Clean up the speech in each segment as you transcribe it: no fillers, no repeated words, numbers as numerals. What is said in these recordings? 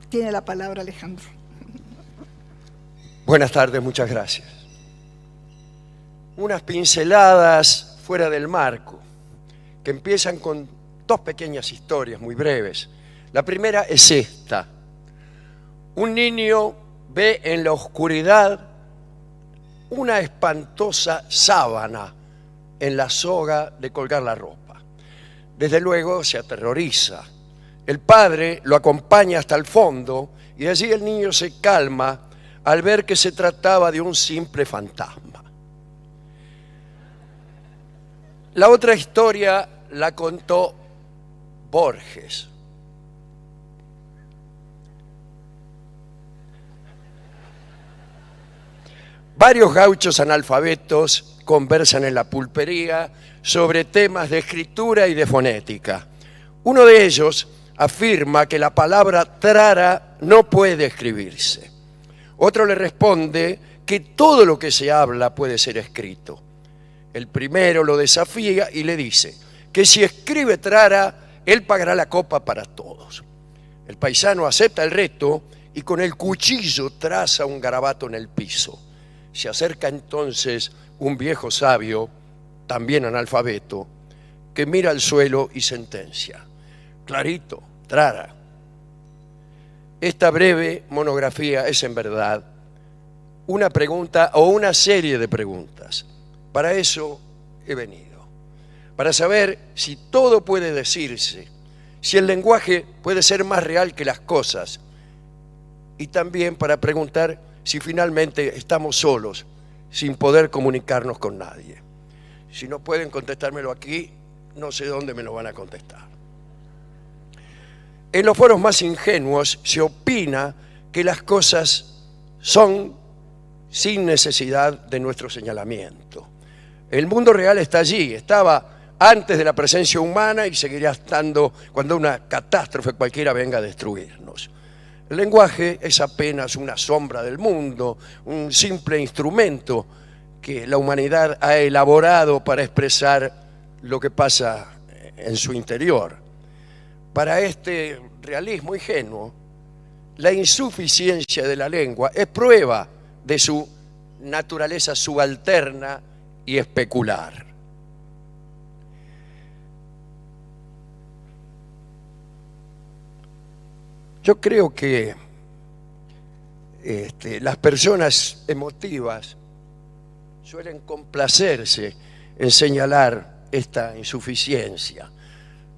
Tiene la palabra Alejandro. Buenas tardes, muchas gracias. Unas pinceladas fuera del marco, que empiezan con dos pequeñas historias muy breves. La primera es esta. Un niño ve en la oscuridad una espantosa sábana en la soga de colgar la ropa. Desde luego se aterroriza. El padre lo acompaña hasta el fondo y allí el niño se calma al ver que se trataba de un simple fantasma. La otra historia la contó Borges. Varios gauchos analfabetos conversan en la pulpería sobre temas de escritura y de fonética. Uno de ellos afirma que la palabra trara no puede escribirse. Otro le responde que todo lo que se habla puede ser escrito. El primero lo desafía y le dice que si escribe trara, él pagará la copa para todos. El paisano acepta el reto y con el cuchillo traza un garabato en el piso. Se acerca entonces un viejo sabio, también analfabeto, que mira al suelo y sentencia: clarito, trara. Esta breve monografía es en verdad una pregunta o una serie de preguntas. Para eso he venido, para saber si todo puede decirse, si el lenguaje puede ser más real que las cosas, y también para preguntar si finalmente estamos solos, sin poder comunicarnos con nadie. Si no pueden contestármelo aquí, no sé dónde me lo van a contestar. En los foros más ingenuos se opina que las cosas son sin necesidad de nuestro señalamiento. El mundo real está allí, estaba antes de la presencia humana y seguirá estando cuando una catástrofe cualquiera venga a destruirnos. El lenguaje es apenas una sombra del mundo, un simple instrumento que la humanidad ha elaborado para expresar lo que pasa en su interior. Para este realismo ingenuo, la insuficiencia de la lengua es prueba de su naturaleza subalterna y especular. Yo creo que las personas emotivas suelen complacerse en señalar esta insuficiencia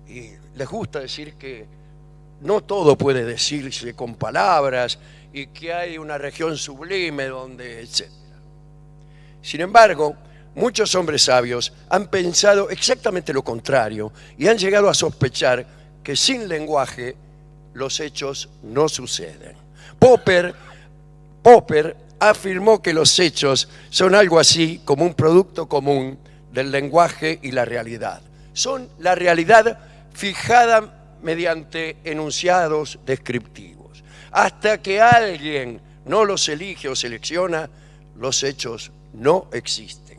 y les gusta decir que no todo puede decirse con palabras y que hay una región sublime donde, etc. Sin embargo, muchos hombres sabios han pensado exactamente lo contrario y han llegado a sospechar que sin lenguaje los hechos no suceden. Popper afirmó que los hechos son algo así como un producto común del lenguaje y la realidad. Son la realidad fijada mediante enunciados descriptivos. Hasta que alguien no los elige o selecciona, los hechos no existen.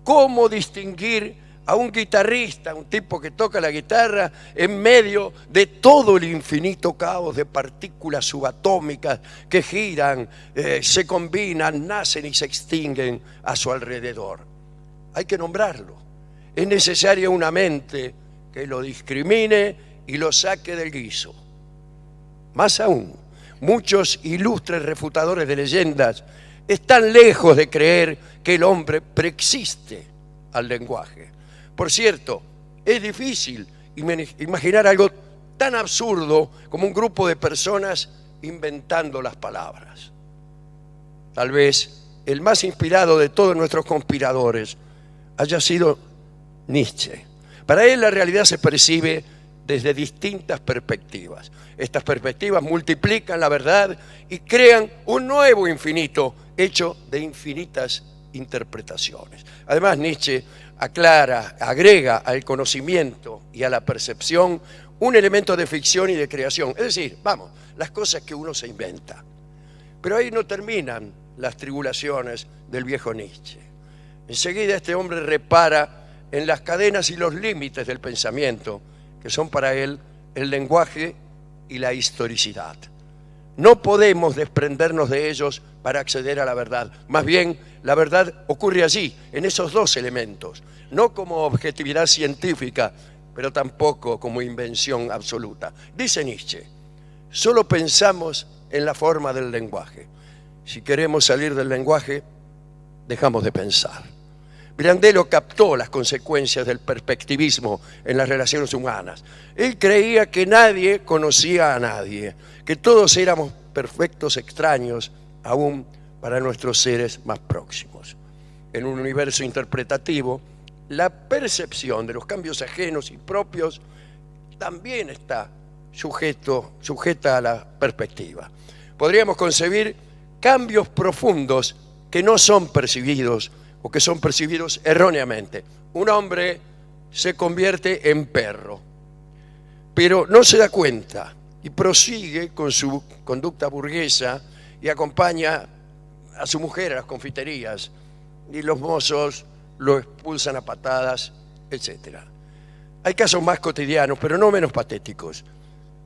¿Cómo distinguir a un guitarrista, un tipo que toca la guitarra en medio de todo el infinito caos de partículas subatómicas que giran, se combinan, nacen y se extinguen a su alrededor? Hay que nombrarlo. Es necesaria una mente que lo discrimine y lo saque del guiso. Más aún, muchos ilustres refutadores de leyendas están lejos de creer que el hombre preexiste al lenguaje. Por cierto, es difícil imaginar algo tan absurdo como un grupo de personas inventando las palabras. Tal vez el más inspirado de todos nuestros conspiradores haya sido Nietzsche. Para él la realidad se percibe desde distintas perspectivas. Estas perspectivas multiplican la verdad y crean un nuevo infinito hecho de infinitas interpretaciones. Además, Nietzsche agrega al conocimiento y a la percepción un elemento de ficción y de creación. Es decir, las cosas que uno se inventa. Pero ahí no terminan las tribulaciones del viejo Nietzsche. Enseguida este hombre repara en las cadenas y los límites del pensamiento, que son para él el lenguaje y la historicidad. No podemos desprendernos de ellos para acceder a la verdad. Más bien, la verdad ocurre allí, en esos dos elementos. No como objetividad científica, pero tampoco como invención absoluta. Dice Nietzsche, solo pensamos en la forma del lenguaje. Si queremos salir del lenguaje, dejamos de pensar. Pirandello captó las consecuencias del perspectivismo en las relaciones humanas. Él creía que nadie conocía a nadie, que todos éramos perfectos extraños, aún para nuestros seres más próximos. En un universo interpretativo, la percepción de los cambios ajenos y propios también está sujeta a la perspectiva. Podríamos concebir cambios profundos que no son percibidos o que son percibidos erróneamente. Un hombre se convierte en perro, pero no se da cuenta y prosigue con su conducta burguesa y acompaña a su mujer a las confiterías y los mozos lo expulsan a patadas, etc. Hay casos más cotidianos, pero no menos patéticos.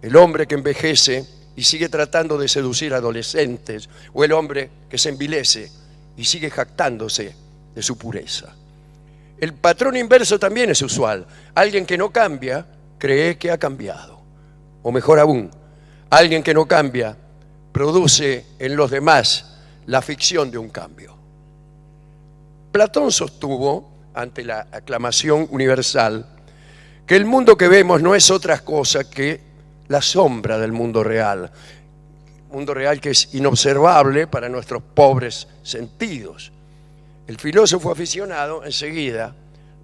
El hombre que envejece y sigue tratando de seducir a adolescentes, o el hombre que se envilece y sigue jactándose de su pureza. El patrón inverso también es usual. Alguien que no cambia cree que ha cambiado. O mejor aún, alguien que no cambia produce en los demás la ficción de un cambio. Platón sostuvo, ante la aclamación universal, que el mundo que vemos no es otra cosa que la sombra del mundo real que es inobservable para nuestros pobres sentidos. El filósofo aficionado enseguida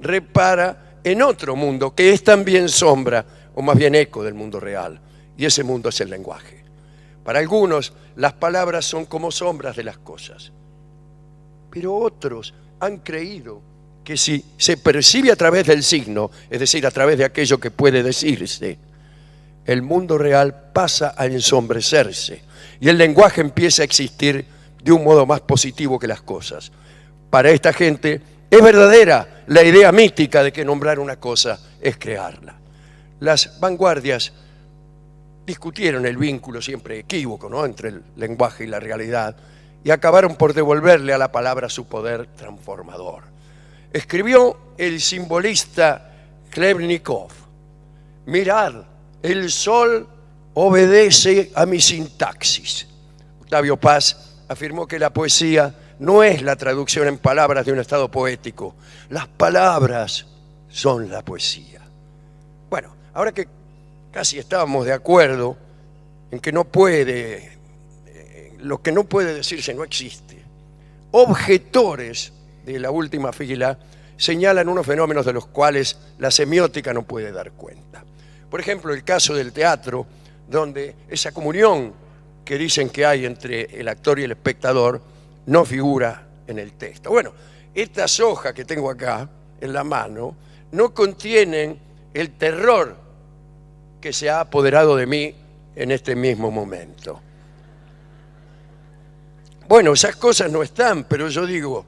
repara en otro mundo que es también sombra, o más bien eco del mundo real, y ese mundo es el lenguaje. Para algunos, las palabras son como sombras de las cosas, pero otros han creído que si se percibe a través del signo, es decir, a través de aquello que puede decirse, el mundo real pasa a ensombrecerse y el lenguaje empieza a existir de un modo más positivo que las cosas. Para esta gente es verdadera la idea mítica de que nombrar una cosa es crearla. Las vanguardias discutieron el vínculo siempre equívoco, ¿no?, entre el lenguaje y la realidad, y acabaron por devolverle a la palabra su poder transformador. Escribió el simbolista Chlebnikov: mirad, el sol obedece a mi sintaxis. Octavio Paz afirmó que la poesía no es la traducción en palabras de un estado poético. Las palabras son la poesía. Bueno, ahora que casi estábamos de acuerdo en que lo que no puede decirse no existe, objetores de la última fila señalan unos fenómenos de los cuales la semiótica no puede dar cuenta. Por ejemplo, el caso del teatro, donde esa comunión que dicen que hay entre el actor y el espectador no figura en el texto. Bueno, estas hojas que tengo acá en la mano no contienen el terror que se ha apoderado de mí en este mismo momento. Bueno, esas cosas no están, pero yo digo,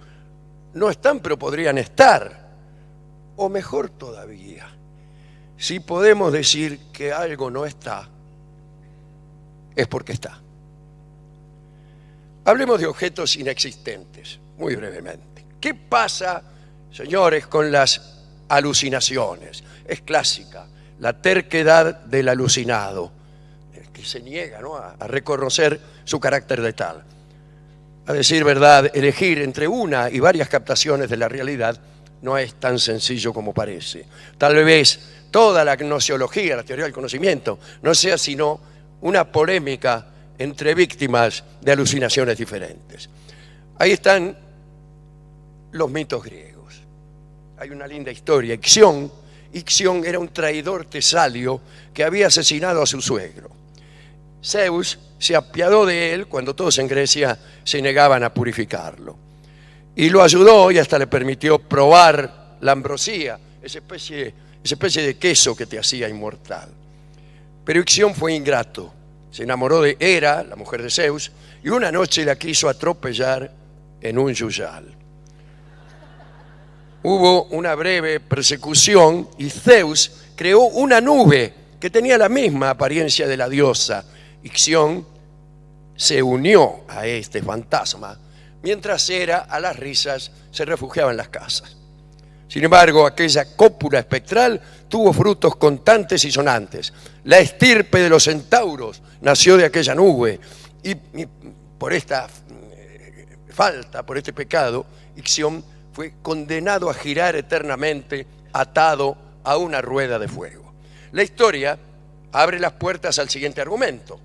no están, pero podrían estar. O mejor todavía, si podemos decir que algo no está, es porque está. Hablemos de objetos inexistentes, muy brevemente. ¿Qué pasa, señores, con las alucinaciones? Es clásica, la terquedad del alucinado, que se niega, ¿no?, a reconocer su carácter de tal. A decir verdad, elegir entre una y varias captaciones de la realidad no es tan sencillo como parece. Tal vez toda la gnoseología, la teoría del conocimiento, no sea sino una polémica entre víctimas de alucinaciones diferentes. Ahí están los mitos griegos. Hay una linda historia. Ixión era un traidor tesalio que había asesinado a su suegro. Zeus se apiadó de él cuando todos en Grecia se negaban a purificarlo. Y lo ayudó y hasta le permitió probar la ambrosía, esa especie de queso que te hacía inmortal. Pero Ixión fue ingrato. Se enamoró de Hera, la mujer de Zeus, y una noche la quiso atropellar en un yuyal. Hubo una breve persecución y Zeus creó una nube que tenía la misma apariencia de la diosa. Ixión se unió a este fantasma, mientras Hera, a las risas, se refugiaba en las casas. Sin embargo, aquella cópula espectral tuvo frutos contantes y sonantes. La estirpe de los centauros nació de aquella nube, y por esta falta, por este pecado, Ixión fue condenado a girar eternamente atado a una rueda de fuego. La historia abre las puertas al siguiente argumento.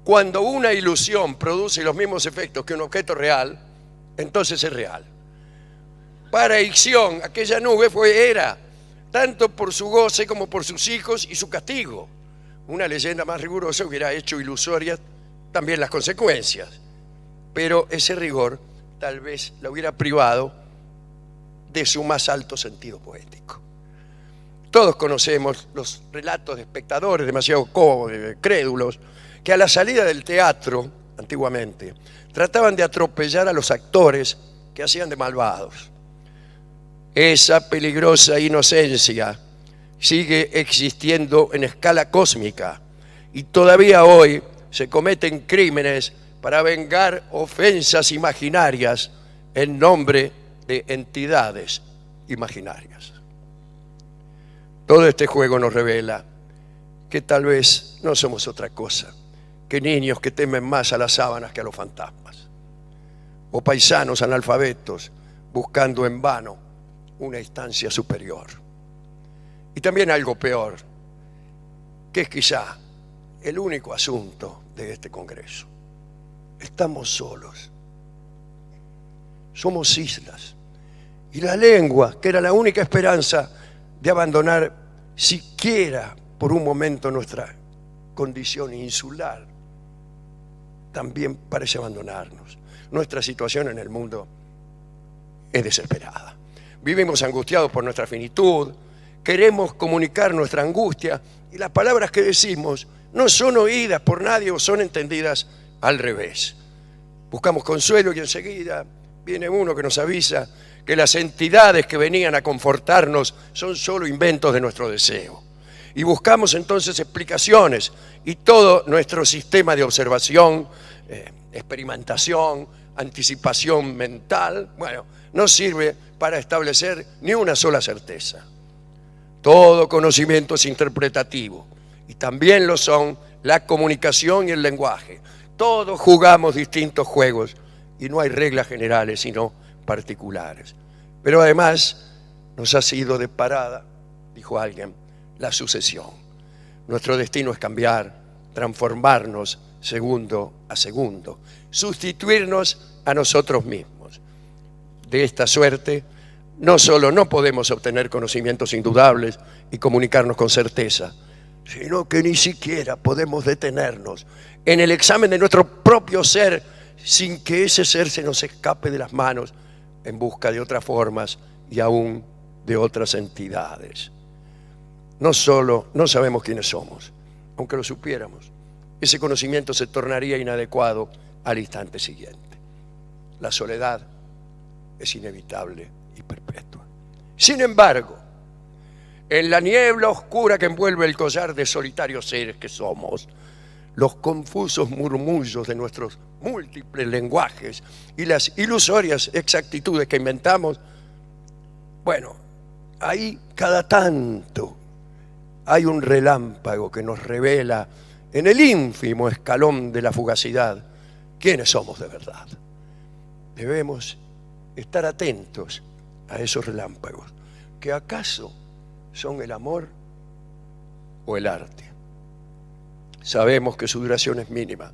Cuando una ilusión produce los mismos efectos que un objeto real, entonces es real. Para Ixión, aquella nube fue Hera, tanto por su goce como por sus hijos y su castigo. Una leyenda más rigurosa hubiera hecho ilusorias también las consecuencias, pero ese rigor tal vez la hubiera privado de su más alto sentido poético. Todos conocemos los relatos de espectadores demasiado crédulos que a la salida del teatro, antiguamente, trataban de atropellar a los actores que hacían de malvados. Esa peligrosa inocencia sigue existiendo en escala cósmica y todavía hoy se cometen crímenes para vengar ofensas imaginarias en nombre de entidades imaginarias. Todo este juego nos revela que tal vez no somos otra cosa que niños que temen más a las sábanas que a los fantasmas, o paisanos analfabetos buscando en vano una instancia superior. Y también algo peor, que es quizá el único asunto de este Congreso. Estamos solos, somos islas, y la lengua, que era la única esperanza de abandonar siquiera por un momento nuestra condición insular, también parece abandonarnos. Nuestra situación en el mundo es desesperada. Vivimos angustiados por nuestra finitud, queremos comunicar nuestra angustia y las palabras que decimos no son oídas por nadie o son entendidas al revés. Buscamos consuelo y enseguida viene uno que nos avisa que las entidades que venían a confortarnos son solo inventos de nuestro deseo. Y buscamos entonces explicaciones y todo nuestro sistema de observación, experimentación, anticipación mental, bueno, no sirve para establecer ni una sola certeza. Todo conocimiento es interpretativo y también lo son la comunicación y el lenguaje. Todos jugamos distintos juegos y no hay reglas generales sino particulares. Pero además nos ha sido de parada, dijo alguien, la sucesión. Nuestro destino es cambiar, transformarnos segundo a segundo, sustituirnos a nosotros mismos. De esta suerte, no solo no podemos obtener conocimientos indudables y comunicarnos con certeza, sino que ni siquiera podemos detenernos en el examen de nuestro propio ser sin que ese ser se nos escape de las manos en busca de otras formas y aún de otras entidades. No solo no sabemos quiénes somos, aunque lo supiéramos, ese conocimiento se tornaría inadecuado al instante siguiente. La soledad es inevitable y perpetua. Sin embargo, en la niebla oscura que envuelve el collar de solitarios seres que somos, los confusos murmullos de nuestros múltiples lenguajes y las ilusorias exactitudes que inventamos, bueno, ahí cada tanto hay un relámpago que nos revela en el ínfimo escalón de la fugacidad quiénes somos de verdad. Debemos estar atentos a esos relámpagos, que acaso son el amor o el arte. Sabemos que su duración es mínima,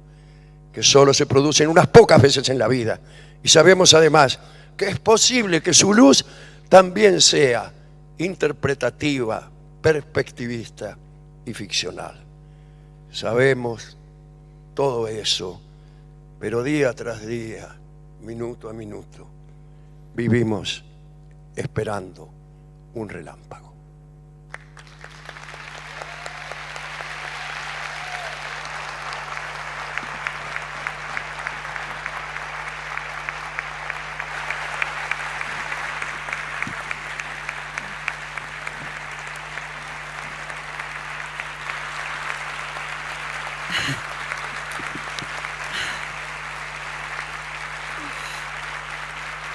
que solo se producen unas pocas veces en la vida, y sabemos además que es posible que su luz también sea interpretativa, perspectivista y ficcional. Sabemos todo eso, pero día tras día, minuto a minuto, vivimos esperando un relámpago.